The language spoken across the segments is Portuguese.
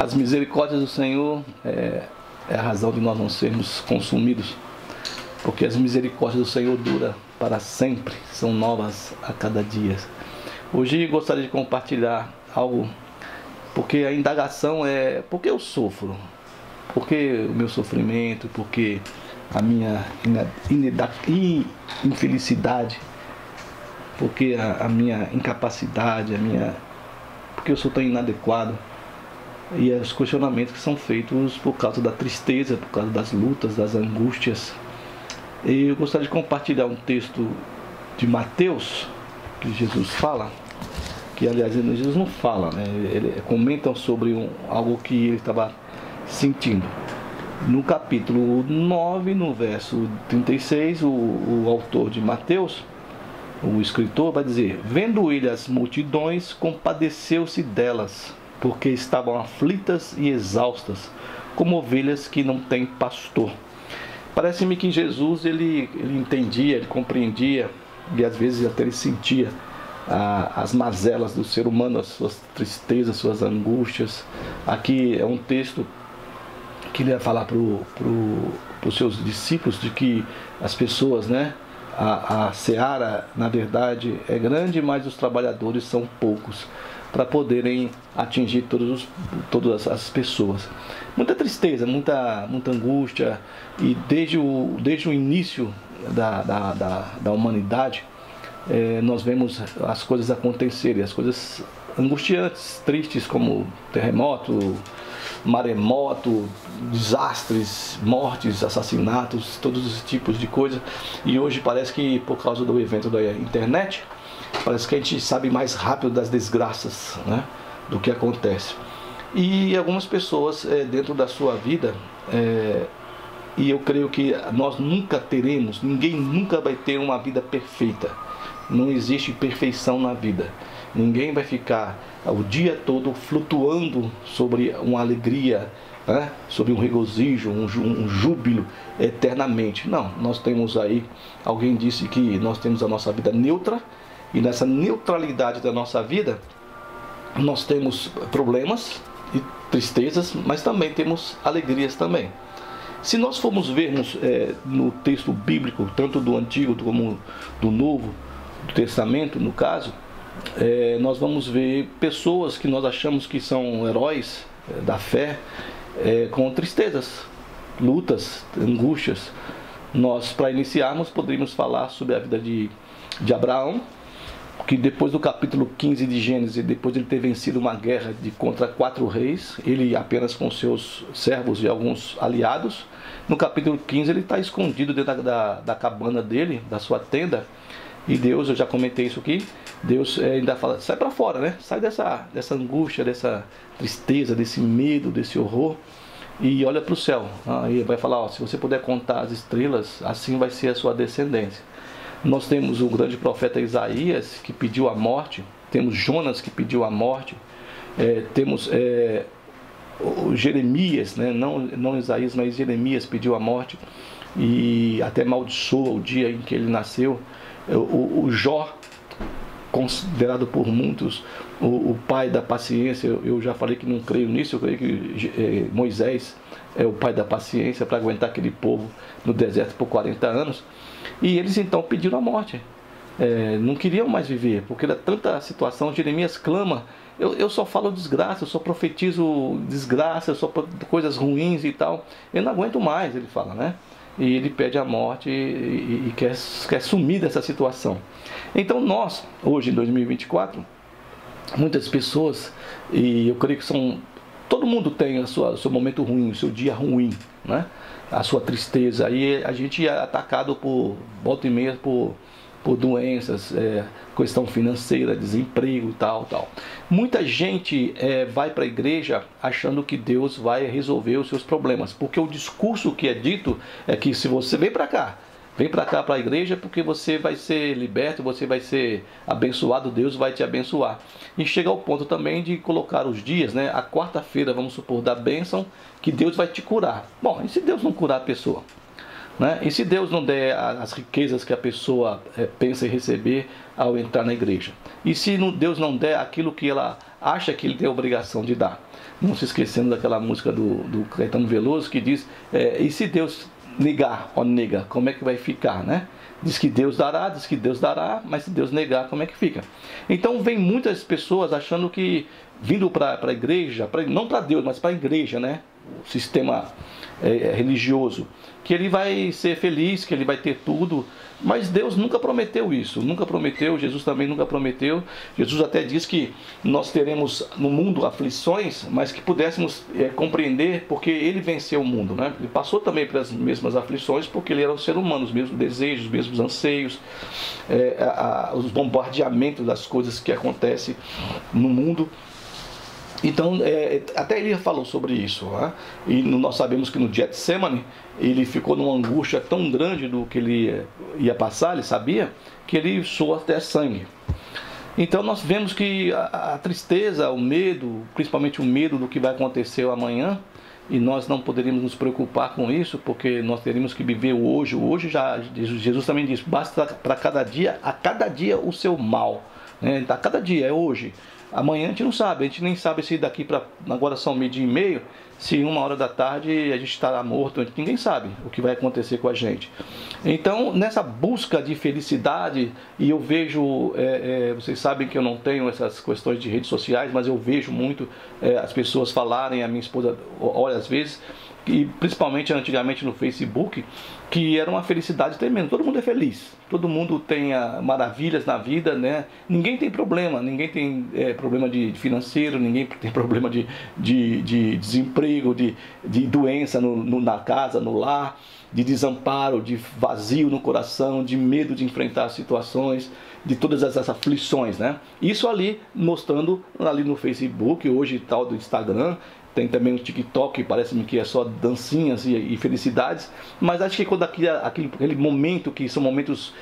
As misericórdias do Senhor é a razão de nós não sermos consumidos, porque as misericórdias do Senhor duram para sempre, são novas a cada dia. Hoje gostaria de compartilhar algo, porque a indagação é: por que eu sofro? Por que o meu sofrimento? Por que a minha infelicidade? Por que a minha incapacidade? Por que eu sou tão inadequado? E os questionamentos que são feitos por causa da tristeza, por causa das lutas, das angústias. E eu gostaria de compartilhar um texto de Mateus, que Jesus fala, que aliás Jesus não fala, né? Ele comenta sobre algo que ele estava sentindo. No capítulo 9, no verso 36, o autor de Mateus, o escritor, vai dizer: vendo ele as multidões, compadeceu-se delas, porque estavam aflitas e exaustas, como ovelhas que não têm pastor. Parece-me que Jesus ele entendia, ele compreendia, e às vezes até ele sentia as mazelas do ser humano, as suas tristezas, suas angústias. Aqui é um texto que ele ia falar para os seus discípulos de que as pessoas, né, a seara, na verdade, é grande, mas os trabalhadores são poucos, para poderem atingir todas as pessoas. Muita tristeza, muita angústia, e desde o início da humanidade, nós vemos as coisas acontecerem, as coisas angustiantes, tristes, como terremoto, maremoto, desastres, mortes, assassinatos, todos os tipos de coisa. E hoje parece que, por causa do evento da internet, parece que a gente sabe mais rápido das desgraças, né, do que acontece. E algumas pessoas dentro da sua vida, e eu creio que nós nunca teremos, ninguém nunca vai ter uma vida perfeita. Não existe perfeição na vida. Ninguém vai ficar o dia todo flutuando sobre uma alegria, né, sobre um regozijo, um júbilo eternamente. Não, nós temos aí, alguém disse que nós temos a nossa vida neutra, e nessa neutralidade da nossa vida, nós temos problemas e tristezas, mas também temos alegrias também. Se nós formos vermos no texto bíblico, tanto do Antigo como do Novo Testamento, no caso, nós vamos ver pessoas que nós achamos que são heróis da fé, com tristezas, lutas, angústias. Nós, para iniciarmos, poderíamos falar sobre a vida de Abraão, que depois do capítulo 15 de Gênesis, depois de ele ter vencido uma guerra contra 4 reis, ele apenas com seus servos e alguns aliados, no capítulo 15 ele está escondido dentro da cabana dele, da sua tenda, e Deus, eu já comentei isso aqui, Deus ainda fala: sai para fora, né? Sai dessa angústia, dessa tristeza, desse medo, desse horror, e olha para o céu. Aí vai falar: se você puder contar as estrelas, assim vai ser a sua descendência. Nós temos o grande profeta Isaías, que pediu a morte, temos Jonas, que pediu a morte, temos o Jeremias, né? não Isaías, mas Jeremias pediu a morte, e até amaldiçoa o dia em que ele nasceu. O Jó, considerado por muitos o pai da paciência, eu já falei que não creio nisso, eu creio que Moisés é o pai da paciência para aguentar aquele povo no deserto por 40 anos. E eles então pediram a morte, não queriam mais viver, porque era tanta situação. Jeremias clama: eu só falo desgraça, eu só profetizo desgraça, eu só coisas ruins e tal, eu não aguento mais, ele fala, né? E ele pede a morte e quer sumir dessa situação. Então nós, hoje em 2024, muitas pessoas, e eu creio que todo mundo tem o seu momento ruim, o seu dia ruim, né? A sua tristeza. Aí a gente é atacado volta e meia por doenças, questão financeira, desemprego e tal. Muita gente vai para a igreja achando que Deus vai resolver os seus problemas, porque o discurso que é dito é que se você vem para cá para a igreja, porque você vai ser liberto, você vai ser abençoado, Deus vai te abençoar. E chega ao ponto também de colocar os dias, né? A quarta-feira, vamos supor, da bênção, que Deus vai te curar. Bom, e se Deus não curar a pessoa? Né? E se Deus não der as riquezas que a pessoa pensa em receber ao entrar na igreja? E se Deus não der aquilo que ela acha que Ele tem a obrigação de dar? não se esquecendo daquela música do Caetano Veloso que diz, e se Deus negar, ó nega, como é que vai ficar, né? Diz que Deus dará, mas se Deus negar, como é que fica? Então vem muitas pessoas achando que, vindo para a igreja, não para Deus, mas para a igreja, né? O sistema religioso, que ele vai ser feliz, que ele vai ter tudo, mas Deus nunca prometeu isso, nunca prometeu, Jesus também nunca prometeu. Jesus até diz que nós teremos no mundo aflições, mas que pudéssemos compreender porque ele venceu o mundo, né? Ele passou também pelas mesmas aflições porque ele era um ser humano, os mesmos desejos, os mesmos anseios, os bombardeamentos das coisas que acontecem no mundo. Então, até ele falou sobre isso, né? E nós sabemos que no Getsemane ele ficou numa angústia tão grande do que ele ia passar, ele sabia, que ele suou até sangue. Então nós vemos que a tristeza, o medo, principalmente o medo do que vai acontecer amanhã, e nós não poderíamos nos preocupar com isso, porque nós teríamos que viver o hoje. O hoje já, Jesus também diz, basta para cada dia, a cada dia o seu mal, né? A cada dia, é hoje. Amanhã a gente não sabe, a gente nem sabe se daqui para agora são 12h30, se 1h da tarde a gente estará morto, ninguém sabe o que vai acontecer com a gente. Então, nessa busca de felicidade, e eu vejo, vocês sabem que eu não tenho essas questões de redes sociais, mas eu vejo muito as pessoas falarem, a minha esposa olha às vezes, e principalmente antigamente no Facebook, que era uma felicidade tremenda. Todo mundo é feliz, todo mundo tem maravilhas na vida, né? Ninguém tem problema, ninguém tem problema de financeiro, ninguém tem problema de desemprego, de doença na casa, no lar, de desamparo, de vazio no coração, de medo de enfrentar situações, de todas essas aflições, né? Isso ali mostrando ali no Facebook, hoje tal do Instagram. Tem também o TikTok, parece-me que é só dancinhas e felicidades. Mas acho que quando aquele momento, que são momentos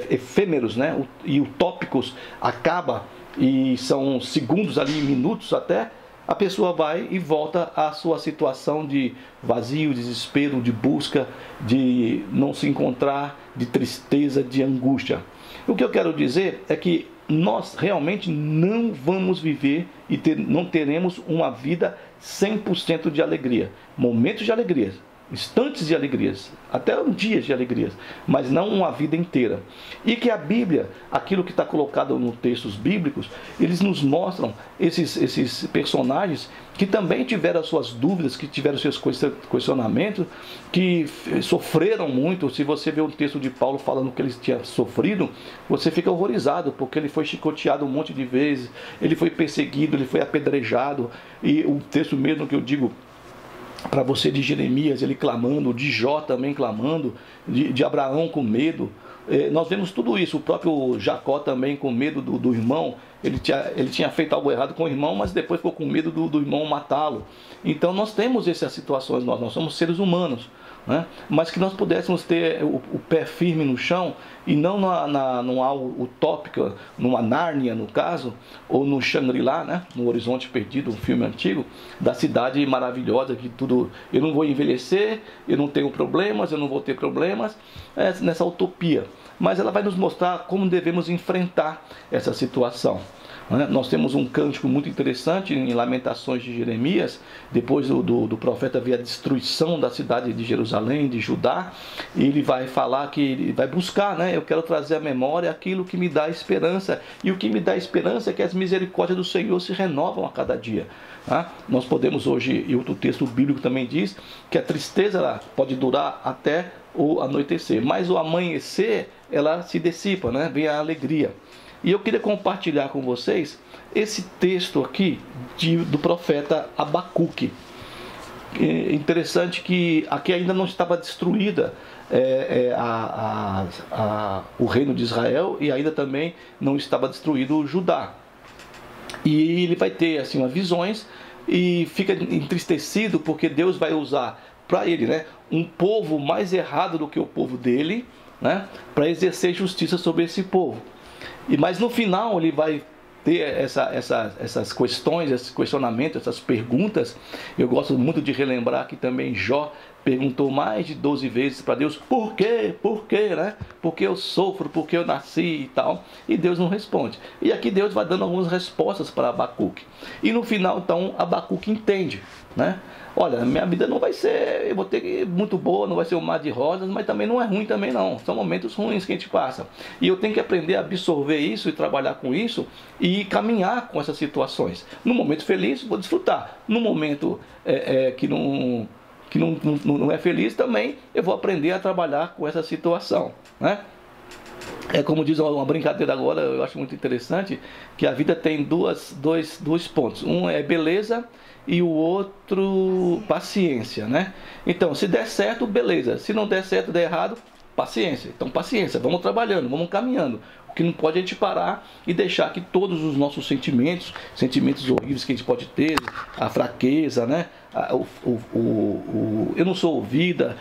efêmeros, né, e utópicos, acaba, e são segundos ali, minutos até, a pessoa vai e volta à sua situação de vazio, desespero, de busca, de não se encontrar, de tristeza, de angústia. O que eu quero dizer é que nós realmente não vamos viver e não teremos uma vida 100% de alegria. Momentos de alegria, instantes de alegrias, até dias de alegrias, mas não uma vida inteira. E que a Bíblia, aquilo que está colocado nos textos bíblicos, eles nos mostram esses personagens que também tiveram as suas dúvidas, que tiveram seus questionamentos, que sofreram muito. Se você vê um texto de Paulo falando que ele tinha sofrido, você fica horrorizado, porque ele foi chicoteado um monte de vezes, ele foi perseguido, ele foi apedrejado. E o texto mesmo que eu digo para você de Jeremias, ele clamando, de Jó também clamando, de Abraão com medo. Nós vemos tudo isso. O próprio Jacó também com medo do irmão. Ele tinha feito algo errado com o irmão, mas depois ficou com medo do irmão matá-lo. Então nós temos essas situações, nós somos seres humanos, né? Mas que nós pudéssemos ter o pé firme no chão e não num algo utópico, numa Nárnia no caso, ou no Shangri-La, né? No Horizonte Perdido, um filme antigo, da cidade maravilhosa, que tudo, eu não vou envelhecer, eu não tenho problemas, eu não vou ter problemas, nessa utopia. Mas ela vai nos mostrar como devemos enfrentar essa situação. Nós temos um cântico muito interessante em Lamentações de Jeremias, depois do profeta ver a destruição da cidade de Jerusalém, de Judá, e ele vai falar que ele vai buscar, né? Eu quero trazer à memória aquilo que me dá esperança, e o que me dá esperança é que as misericórdias do Senhor se renovam a cada dia. Nós podemos hoje, e outro texto bíblico também diz, que a tristeza ela pode durar até o anoitecer, mas o amanhecer ela se dissipa, né? Vem a alegria. E eu queria compartilhar com vocês esse texto aqui do profeta Abacuque. Interessante que aqui ainda não estava destruída o reino de Israel, e ainda também não estava destruído o Judá. E ele vai ter assim visões e fica entristecido porque Deus vai usar para ele, né, um povo mais errado do que o povo dele, né, para exercer justiça sobre esse povo. Mas no final ele vai ter essas questões, esses questionamentos, essas perguntas. Eu gosto muito de relembrar que também Jó perguntou mais de 12 vezes para Deus: por quê? Por quê, né? Porque eu sofro, porque eu nasci e tal. E Deus não responde. E aqui Deus vai dando algumas respostas para Abacuque. E no final, então, Abacuque entende, né? Olha, minha vida não vai ser, eu vou ter muito boa, não vai ser um mar de rosas, mas também não é ruim também não. São momentos ruins que a gente passa. E eu tenho que aprender a absorver isso e trabalhar com isso e caminhar com essas situações. No momento feliz, vou desfrutar. No momento que não é feliz também, eu vou aprender a trabalhar com essa situação, né? É como diz uma brincadeira agora, eu acho muito interessante, que a vida tem dois pontos. Um é beleza e o outro paciência, né? Então, se der certo, beleza. Se não der certo, der errado, paciência. Então, paciência, vamos trabalhando, vamos caminhando. O que não pode é a gente parar e deixar que todos os nossos sentimentos horríveis que a gente pode ter, a fraqueza, né? Eu não sou ouvida,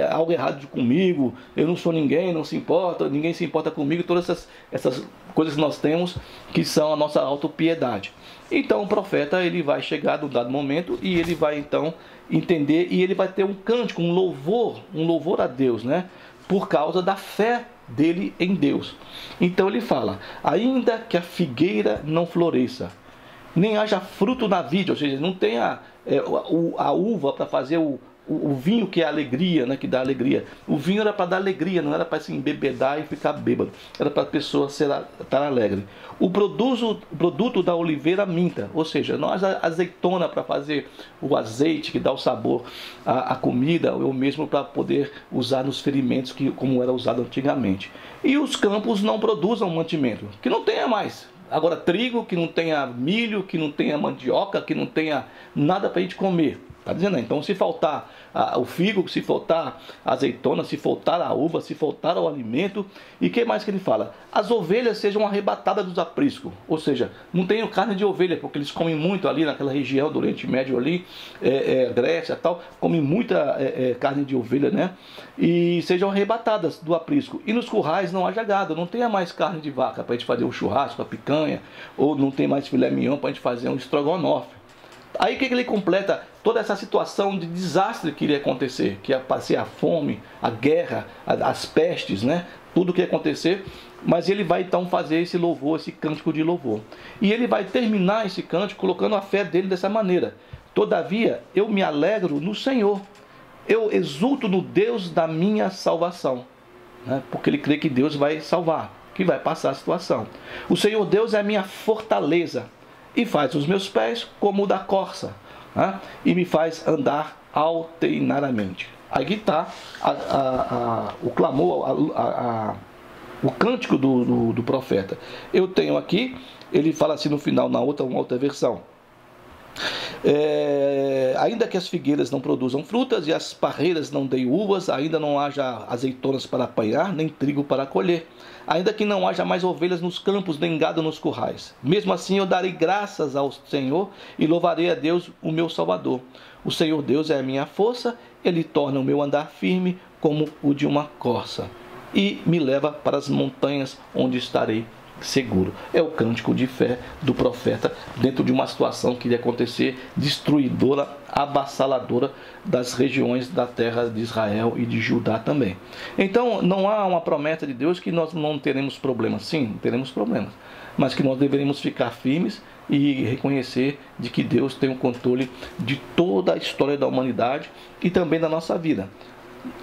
algo errado comigo, eu não sou ninguém, não se importa, ninguém se importa comigo, todas essas coisas que nós temos que são a nossa autopiedade. Então o profeta, ele vai chegar num dado momento e ele vai então entender, e ele vai ter um cântico, um louvor a Deus, né? Por causa da fé dele em Deus. Então ele fala: ainda que a figueira não floresça, nem haja fruto na vide, ou seja, não tenha a uva para fazer o vinho, que é a alegria, né, que dá alegria. O vinho era para dar alegria, não era para se embebedar e ficar bêbado. Era para a pessoa estar alegre. O produto da oliveira minta, ou seja, nós a azeitona para fazer o azeite que dá o sabor à comida, ou mesmo para poder usar nos ferimentos, como era usado antigamente. E os campos não produzam mantimento, que não tenha mais. Agora, trigo, que não tenha milho, que não tenha mandioca, que não tenha nada para a gente comer. Está dizendo, então, se faltar o figo, se faltar a azeitona, se faltar a uva, se faltar o alimento, e o que mais que ele fala? As ovelhas sejam arrebatadas dos apriscos, ou seja, não tenham carne de ovelha, porque eles comem muito ali naquela região do Oriente Médio ali, Grécia e tal, comem muita carne de ovelha, né? E sejam arrebatadas do aprisco. E nos currais não haja gado, não tenha mais carne de vaca para a gente fazer um churrasco, a picanha, ou não tem mais filé mignon para a gente fazer um estrogonofe. Aí o que ele completa? Toda essa situação de desastre que iria acontecer, que ia ser a fome, a guerra, as pestes, né? Tudo que ia acontecer, mas ele vai então fazer esse louvor, esse cântico de louvor. E ele vai terminar esse cântico colocando a fé dele dessa maneira: todavia eu me alegro no Senhor, eu exulto no Deus da minha salvação, né? Porque ele crê que Deus vai salvar, que vai passar a situação. O Senhor Deus é a minha fortaleza, e faz os meus pés como o da corça, né? E me faz andar alternadamente. Aqui está o clamor, o cântico do profeta. Eu tenho aqui, ele fala assim no final, uma outra versão: ainda que as figueiras não produzam frutas e as parreiras não deem uvas, ainda não haja azeitonas para apanhar, nem trigo para colher, ainda que não haja mais ovelhas nos campos, nem gado nos currais, mesmo assim eu darei graças ao Senhor e louvarei a Deus, o meu Salvador. O Senhor Deus é a minha força, ele torna o meu andar firme como o de uma corça e me leva para as montanhas, onde estarei seguro. É o cântico de fé do profeta dentro de uma situação que iria acontecer, destruidora, avassaladora das regiões da terra de Israel e de Judá também. Então não há uma promessa de Deus que nós não teremos problemas. Sim, teremos problemas, mas que nós deveríamos ficar firmes e reconhecer de que Deus tem o controle de toda a história da humanidade e também da nossa vida.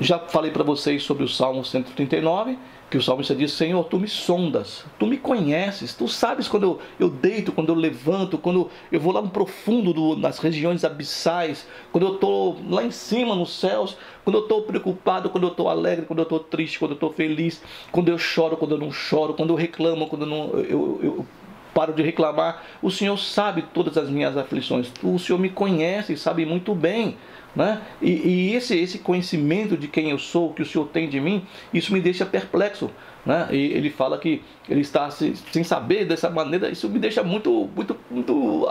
Já falei para vocês sobre o Salmo 139, que o salmista diz: Senhor, tu me sondas, tu me conheces, tu sabes quando eu deito, quando eu levanto, quando eu vou lá no profundo nas regiões abissais, quando eu estou lá em cima nos céus, quando eu estou preocupado, quando eu estou alegre, quando eu estou triste, quando eu estou feliz, quando eu choro, quando eu não choro, quando eu reclamo, quando eu paro de reclamar. O Senhor sabe todas as minhas aflições, o Senhor me conhece e sabe muito bem, né? E esse conhecimento de quem eu sou, que o Senhor tem de mim, isso me deixa perplexo, né? E ele fala que ele está sem saber dessa maneira. Isso me deixa muito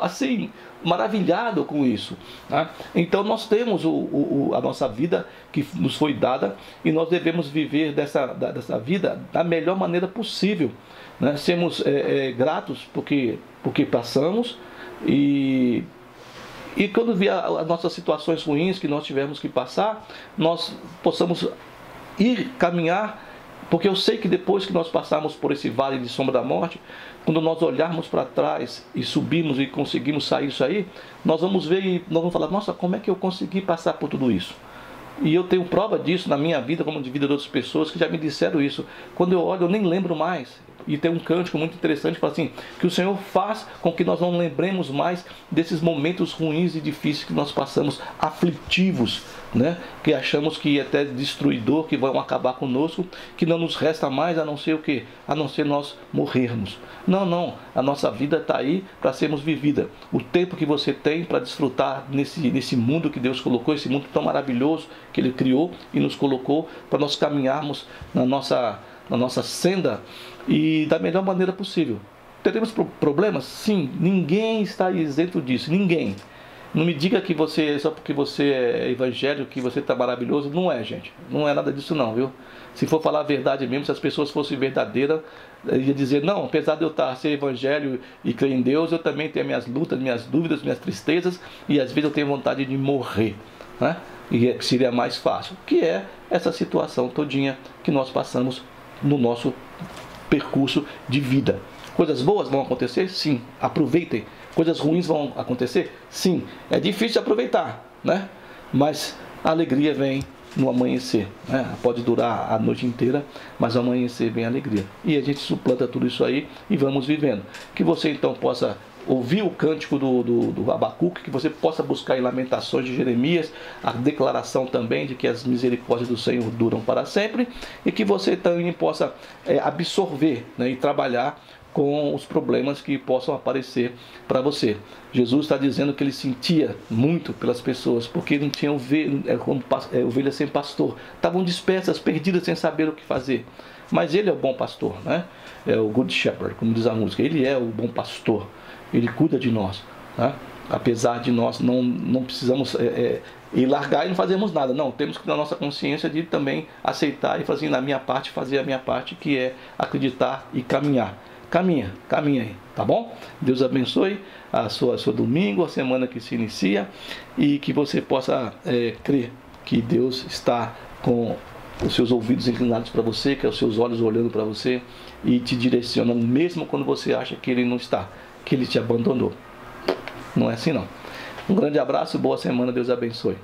assim, maravilhado com isso, né? Então nós temos a nossa vida que nos foi dada e nós devemos viver dessa vida da melhor maneira possível, né? Sermos gratos porque passamos e quando vier as nossas situações ruins que nós tivemos que passar, nós possamos ir caminhar, porque eu sei que depois que nós passarmos por esse vale de sombra da morte, quando nós olharmos para trás e subirmos e conseguimos sair disso aí, nós vamos ver e nós vamos falar, nossa, como é que eu consegui passar por tudo isso? E eu tenho prova disso na minha vida, como de vida de outras pessoas que já me disseram isso. Quando eu olho, eu nem lembro mais. E tem um cântico muito interessante que fala assim, que o Senhor faz com que nós não lembremos mais desses momentos ruins e difíceis que nós passamos, aflitivos, né? Que achamos que é até destruidor, que vão acabar conosco, que não nos resta mais a não ser o quê? A não ser nós morrermos. Não, a nossa vida está aí para sermos vivida. O tempo que você tem para desfrutar nesse mundo que Deus colocou, esse mundo tão maravilhoso que Ele criou e nos colocou para nós caminharmos na nossa senda e da melhor maneira possível. Teremos problemas? Sim, ninguém está isento disso, ninguém. Não me diga que você, só porque você é evangélico, que você está maravilhoso. Não é, gente. Não é nada disso não, viu? Se for falar a verdade mesmo, se as pessoas fossem verdadeiras, ia dizer, não, apesar de eu ser evangélico e crer em Deus, eu também tenho minhas lutas, minhas dúvidas, minhas tristezas, e às vezes eu tenho vontade de morrer, né? E seria mais fácil. Que é essa situação todinha que nós passamos no nosso percurso de vida. Coisas boas vão acontecer? Sim. Aproveitem. Coisas ruins vão acontecer? Sim. É difícil de aproveitar, né? Mas a alegria vem no amanhecer, né? Pode durar a noite inteira, mas ao amanhecer vem a alegria. E a gente suplanta tudo isso aí e vamos vivendo. Que você então possa ouvir o cântico do Abacuque, que você possa buscar em Lamentações de Jeremias, a declaração também de que as misericórdias do Senhor duram para sempre, e que você também possa absorver, né, e trabalhar com os problemas que possam aparecer para você. Jesus está dizendo que ele sentia muito pelas pessoas, porque não tinha ovelhas sem pastor, estavam dispersas, perdidas, sem saber o que fazer. Mas ele é o bom pastor, né? É o Good Shepherd, como diz a música. Ele é o bom pastor. Ele cuida de nós, né? Apesar de nós não precisamos e largar e não fazermos nada. Não, temos que ter a nossa consciência de também aceitar e fazer fazer a minha parte, que é acreditar e caminhar. Caminha aí, tá bom? Deus abençoe a sua domingo, a semana que se inicia, e que você possa crer que Deus está com os seus ouvidos inclinados para você, que é os seus olhos olhando para você e te direcionando, mesmo quando você acha que Ele não está, que Ele te abandonou. Não é assim não. Um grande abraço, boa semana, Deus abençoe.